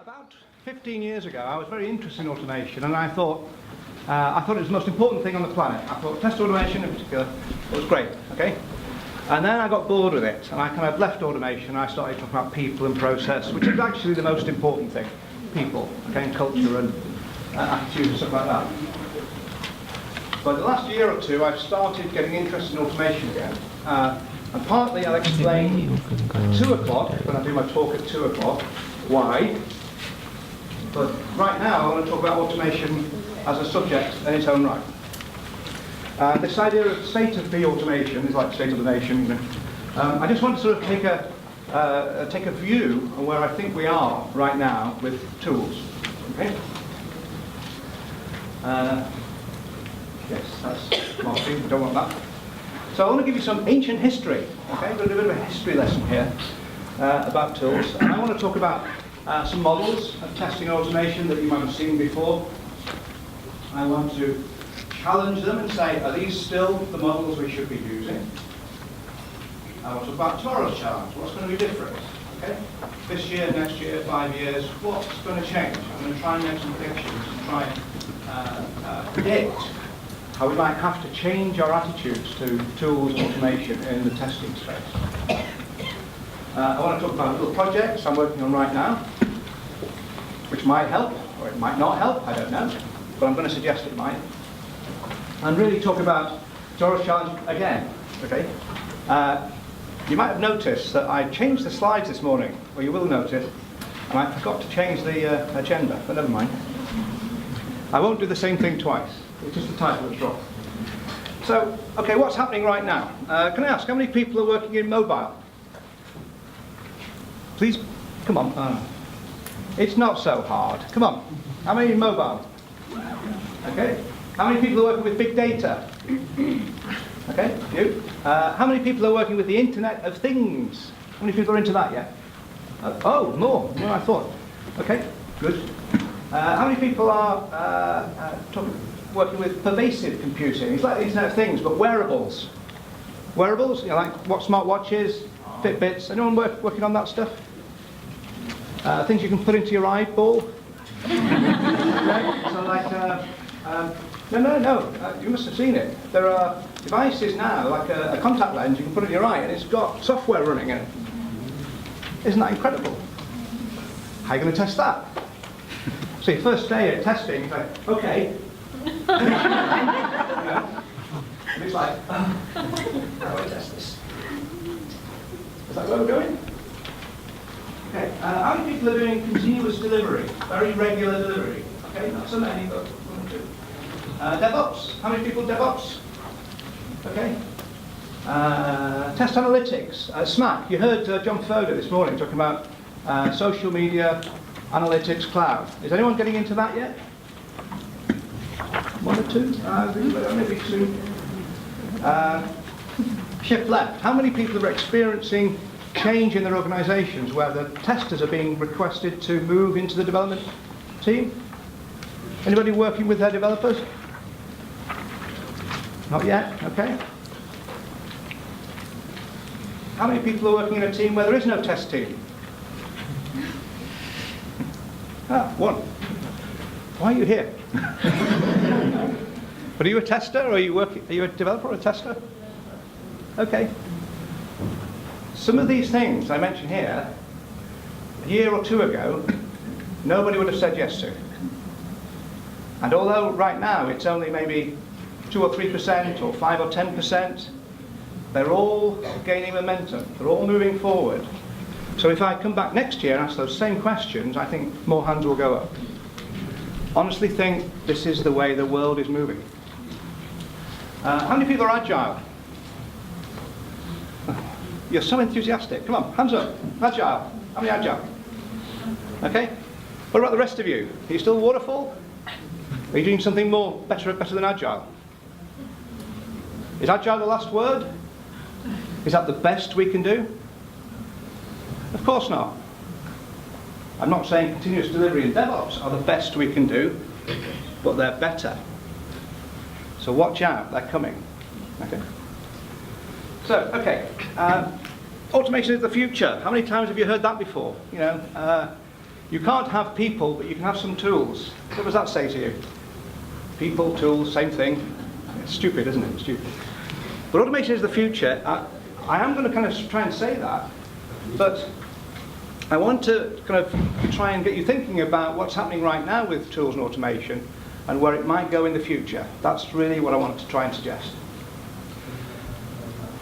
About 15 years ago, I was very interested in automation, and I thought it was the most important thing on the planet. I thought test automation in particular was great, okay? And then I got bored with it, and I kind of left automation, and I started talking about people and process, which is actually the most important thing. People, okay, and culture and attitude and stuff like that. But the last year or two, I've started getting interested in automation again. And partly I'll explain at 2 o'clock, when I do my talk at 2 o'clock, why. But right now, I want to talk about automation as a subject in its own right. This idea of state-of-the automation is like state of the nation. You know. I just want to sort of take a view of where I think we are right now with tools. Okay. Yes, that's marketing. We don't want that. So I want to give you some ancient history. Okay, I'm going to do a bit of a history lesson here about tools, and I want to talk about some models of testing automation that you might have seen before. I want to challenge them and say, are these still the models we should be using? I want to talk about tomorrow's challenge. What's going to be different? Okay? This year, next year, 5 years, what's going to change? I'm going to try and make some predictions and try and predict how we might have to change our attitudes to tools and automation in the testing space. I want to talk about little projects I'm working on right now, which might help, or it might not help, I don't know, but I'm going to suggest it might. And really talk about tomorrow's challenge again, okay? You might have noticed that I changed the slides this morning, or you will notice, and I forgot to change the agenda, but never mind. I won't do the same thing twice, it's just the title that's wrong. So, okay, what's happening right now? Can I ask, how many people are working in mobile? Please, come on. It's not so hard. Come on. How many in mobile? Okay. How many people are working with big data? Okay, you. How many people are working with the Internet of Things? How many people are into that yet? Oh, more than I thought. Okay, good. How many people are working with pervasive computing? It's like the Internet of Things, but wearables. Wearables, you know, like what smartwatches, Fitbits. Anyone working on that stuff? Things you can put into your eyeball. Okay, so like, no, you must have seen it. There are devices now, like a contact lens you can put in your eye, and it's got software running in it. Isn't that incredible? How are you going to test that? So your first day at testing, it's like, okay. You know? And it's like, how do I test this? Is that where we're going? Okay, how many people are doing continuous delivery, very regular delivery? Okay, not so many, but one or two. DevOps, how many people DevOps? Okay. Test analytics, SMAC. You heard John Foder this morning talking about social media, analytics, cloud. Is anyone getting into that yet? One or two? Maybe two. Shift left. How many people are experiencing change in their organisations where the testers are being requested to move into the development team? Anybody working with their developers? Not yet, okay. How many people are working in a team where there is no test team? One. Why are you here? But are you a tester, or are you a developer or a tester? Okay. Some of these things I mentioned here, a year or two ago, nobody would have said yes to. And although right now it's only maybe 2 or 3% or 5 or 10%, they're all gaining momentum. They're all moving forward. So if I come back next year and ask those same questions, I think more hands will go up. Honestly think this is the way the world is moving. How many people are agile? You're so enthusiastic. Come on, hands up. Agile. How many agile? Okay. What about the rest of you? Are you still waterfall? Are you doing something better than agile? Is agile the last word? Is that the best we can do? Of course not. I'm not saying continuous delivery and DevOps are the best we can do, but they're better. So watch out, they're coming. Okay. So, okay, automation is the future. How many times have you heard that before? You know, You can't have people, but you can have some tools. What does that say to you? People, tools, same thing. It's stupid, isn't it? It's stupid. But automation is the future. I am going to kind of try and say that, but I want to kind of try and get you thinking about what's happening right now with tools and automation and where it might go in the future. That's really what I want to try and suggest.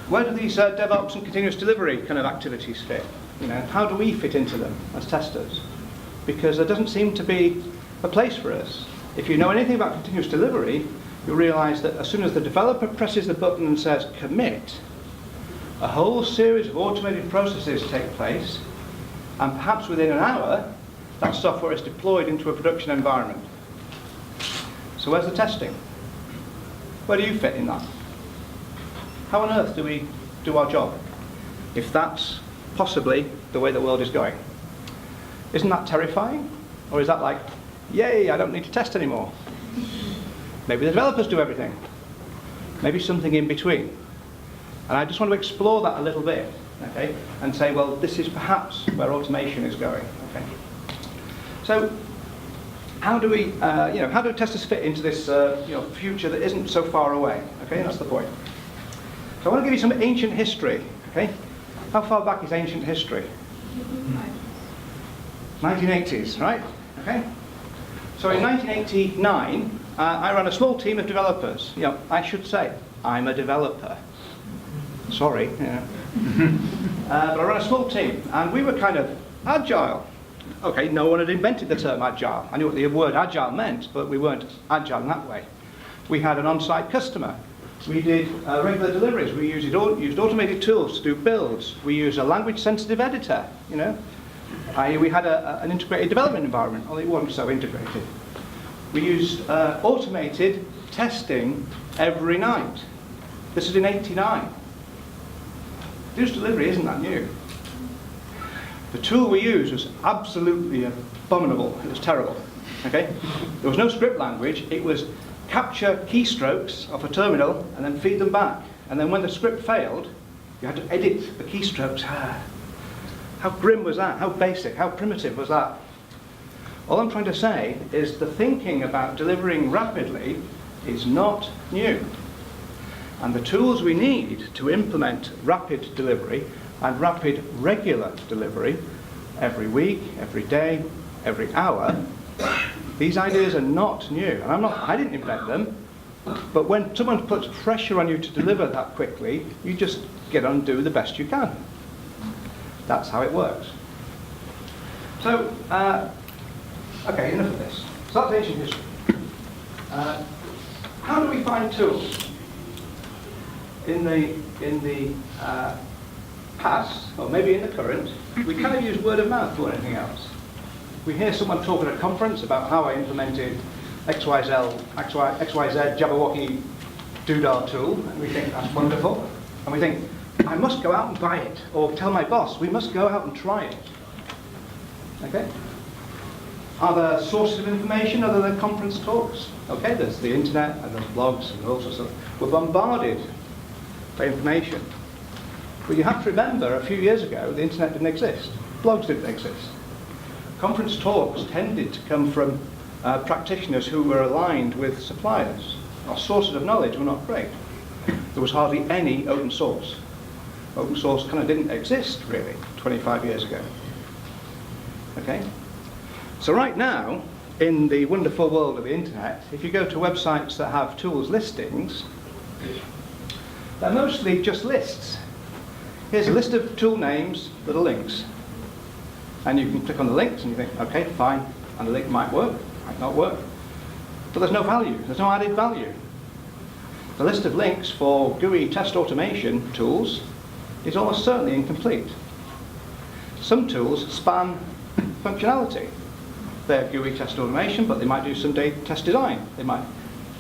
Where do these DevOps and continuous delivery kind of activities fit? You know, how do we fit into them as testers? Because there doesn't seem to be a place for us. If you know anything about continuous delivery, you'll realize that as soon as the developer presses the button and says commit, a whole series of automated processes take place, and perhaps within an hour, that software is deployed into a production environment. So where's the testing? Where do you fit in that? How on earth do we do our job if that's possibly the way the world is going? Isn't that terrifying? Or is that like, yay, I don't need to test anymore? Maybe the developers do everything. Maybe something in between. And I just want to explore that a little bit, okay? And say, well, this is perhaps where automation is going, okay? So, how do we, how do testers fit into this, future that isn't so far away? Okay, that's the point. So I want to give you some ancient history, okay? How far back is ancient history? 1980s, right? Okay. So in 1989, I ran a small team of developers. You know, I should say, I'm a developer. Sorry, yeah. But I ran a small team, and we were kind of agile. Okay, no one had invented the term agile. I knew what the word agile meant, but we weren't agile in that way. We had an on-site customer. We did regular deliveries. We used automated tools to do builds. We used a language-sensitive editor, you know. We had an integrated development environment, although it wasn't so integrated. We used automated testing every night. This is in '89. Continuous delivery isn't that new. The tool we used was absolutely abominable. It was terrible. Okay? There was no script language. It was capture keystrokes off a terminal and then feed them back. And then when the script failed, you had to edit the keystrokes. How grim was that? How basic? How primitive was that? All I'm trying to say is the thinking about delivering rapidly is not new. And the tools we need to implement rapid delivery and rapid regular delivery every week, every day, every hour, these ideas are not new. And I didn't invent them, but when someone puts pressure on you to deliver that quickly, you just get on and do the best you can. That's how it works. So, okay, enough of this. So that's ancient history. How do we find tools? In the past, or maybe in the current, we kind of use word of mouth more than anything else. We hear someone talk at a conference about how I implemented XYZ Jabberwocky Doodah tool, and we think that's wonderful. And we think, I must go out and buy it, or tell my boss, we must go out and try it. Okay? Are there sources of information other than conference talks? Okay, there's the internet, and there's blogs, and all sorts of stuff. We're bombarded by information. But you have to remember, a few years ago, the internet didn't exist. Blogs didn't exist. Conference talks tended to come from practitioners who were aligned with suppliers. Our sources of knowledge were not great. There was hardly any open source. Open source kind of didn't exist, really, 25 years ago. Okay? So right now, in the wonderful world of the internet, if you go to websites that have tools listings, they're mostly just lists. Here's a list of tool names that are links. And you can click on the links and you think, okay, fine, and the link might work, might not work. But there's no value, there's no added value. The list of links for GUI test automation tools is almost certainly incomplete. Some tools span functionality. They're GUI test automation, but they might do some test design. They might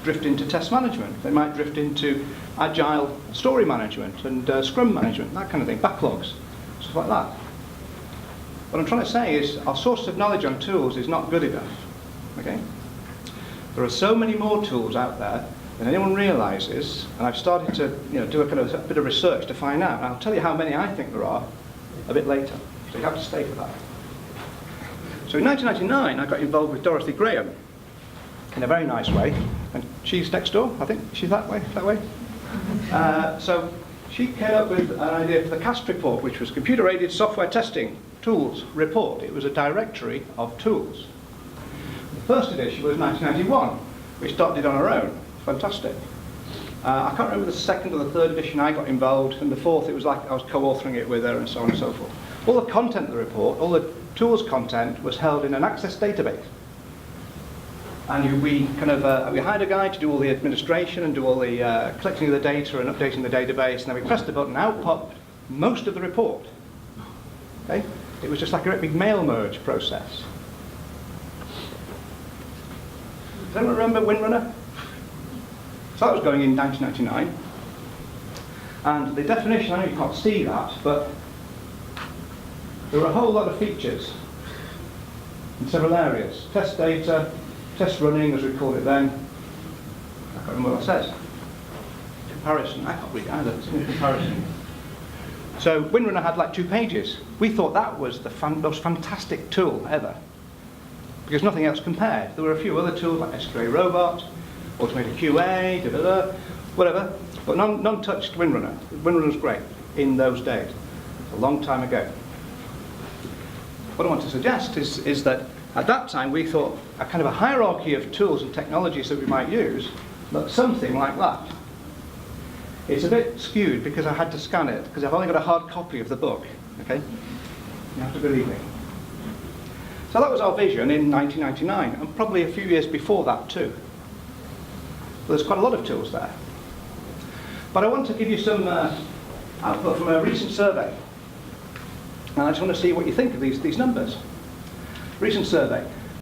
drift into test management. They might drift into agile story management and scrum management, that kind of thing, backlogs, stuff like that. What I'm trying to say is our source of knowledge on tools is not good enough. Okay? There are so many more tools out there than anyone realizes, and I've started to do a kind of a bit of research to find out. And I'll tell you how many I think there are a bit later. So you have to stay for that. So in 1999, I got involved with Dorothy Graham in a very nice way, and she's next door, I think. She's that way, that way. So she came up with an idea for the CAST report, which was Computer-Aided Software Testing Tools Report. It was a directory of tools. The first edition was 1991, which Dot did on her own. Fantastic. I can't remember the second or the third edition I got involved, and the fourth, it was like I was co-authoring it with her and so on and so forth. All the content of the report, all the tools content was held in an Access database. And we hired a guy to do all the administration and do all the collecting of the data and updating the database, and then we pressed a button, out popped most of the report. Okay? It was just like a great big mail merge process. Does anyone remember Windrunner? So that was going in 1999. And the definition, I know you can't see that, but there were a whole lot of features in several areas. Test data, test running, as we called it then. I can't remember what that says. Comparison, I can't read either. It's in comparison. So Windrunner had like 2 pages. We thought that was the most fantastic tool ever, because nothing else compared. There were a few other tools like SQA Robot, Automated QA, whatever, but none touched Windrunner. Windrunner was great in those days, a long time ago. What I want to suggest is that at that time we thought a kind of a hierarchy of tools and technologies that we might use looked something like that. It's a bit skewed because I had to scan it, because I've only got a hard copy of the book, okay? You have to believe me. So that was our vision in 1999, and probably a few years before that too. Well, there's quite a lot of tools there. But I want to give you some output from a recent survey. And I just want to see what you think of these numbers. Recent survey.